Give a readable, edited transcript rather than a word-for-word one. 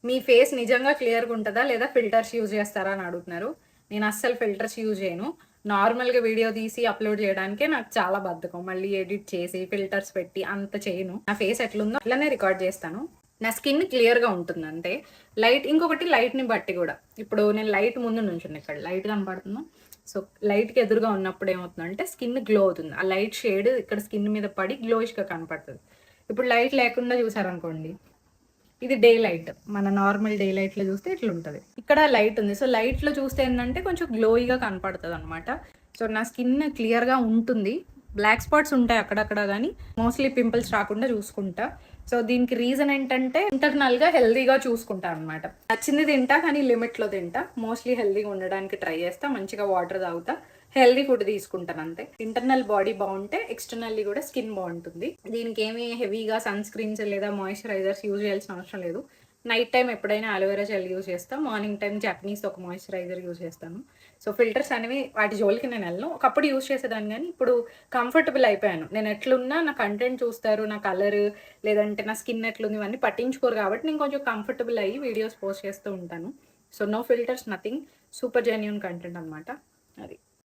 మీ face నిజంగా క్లియర్గా ఉంటుందా లేదా ఫిల్టర్స్ యూజ్ చేస్తారా అని అడుగుతున్నారు. నేను అస్సలు ఫిల్టర్స్ యూజ్ చేయను. నార్మల్గా వీడియో తీసి అప్లోడ్ చేయడానికే నాకు చాలా బద్ధకం. మళ్ళీ ఎడిట్ చేసి ఫిల్టర్స్ పెట్టి అంత చేయను. నా ఫేస్ ఎట్లుందో అట్లనే రికార్డ్ చేస్తాను. నా స్కిన్ క్లియర్గా ఉంటుంది అంతే. ఇంకొకటి లైట్ని బట్టి కూడా. ఇప్పుడు నేను లైట్ ముందు నుంచున్నా, ఇక్కడ లైట్ కనపడుతుందా? సో లైట్కి ఎదురుగా ఉన్నప్పుడు ఏమవుతుందంటే స్కిన్ గ్లో అవుతుంది. ఆ లైట్ షేడ్ ఇక్కడ స్కిన్ మీద పడి గ్లోయిష్గా కనపడుతుంది. ఇప్పుడు లైట్ లేకుండా చూసారనుకోండి, ఇది డే లైట్. మన నార్మల్ డే లైట్లో చూస్తే ఇట్లా ఉంటుంది. ఇక్కడ లైట్ ఉంది, సో లైట్లో చూస్తే ఏంటంటే కొంచెం గ్లోయిగా కనపడుతుంది అనమాట. సో నా స్కిన్ క్లియర్గా ఉంటుంది. బ్లాక్ స్పాట్స్ ఉంటాయి అక్కడక్కడ, కానీ మోస్ట్లీ పింపుల్స్ రాకుండా చూసుకుంటా. సో దీనికి రీజన్ ఏంటంటే ఇంటర్నల్గా హెల్దీగా చూసుకుంటా అనమాట. నచ్చింది తింటా, కానీ లిమిట్లో తింటా. మోస్ట్లీ హెల్దీగా ఉండడానికి ట్రై చేస్తా. మంచిగా వాటర్ తాగుతా, హెల్దీ ఫుడ్ తీసుకుంటాను అంతే. ఇంటర్నల్ బాడీ బాగుంటే ఎక్స్టర్నల్లీ కూడా స్కిన్ బాగుంటుంది. దీనికి ఏమి హెవీగా సన్ స్క్రీన్స్ లేదా మాయిశ్చరైజర్స్ యూజ్ చేయాల్సిన అవసరం లేదు. నైట్ టైం ఎప్పుడైనా అలోవెరా జెల్ యూజ్ చేస్తాను. మార్నింగ్ టైం జపనీస్ ఒక మాయిశ్చరైజర్ యూజ్ చేస్తాను. సో ఫిల్టర్స్ అనేవి వాటి జోలికి నేను వెళ్ళను. ఒకప్పుడు యూజ్ చేసేదాన్ని, కానీ ఇప్పుడు కంఫర్టబుల్ అయిపోయాను. నేను ఎట్లున్నా నా కంటెంట్ చూస్తారు, నా కలర్ లేదంటే నా స్కిన్ ఎట్లుంది ఇవన్నీ పట్టించుకోరు. కాబట్టి నేను కొంచెం కంఫర్టబుల్ అయ్యి వీడియోస్ పోస్ట్ చేస్తూ ఉంటాను. So no filters, nothing, super genuine content అనమాట అది.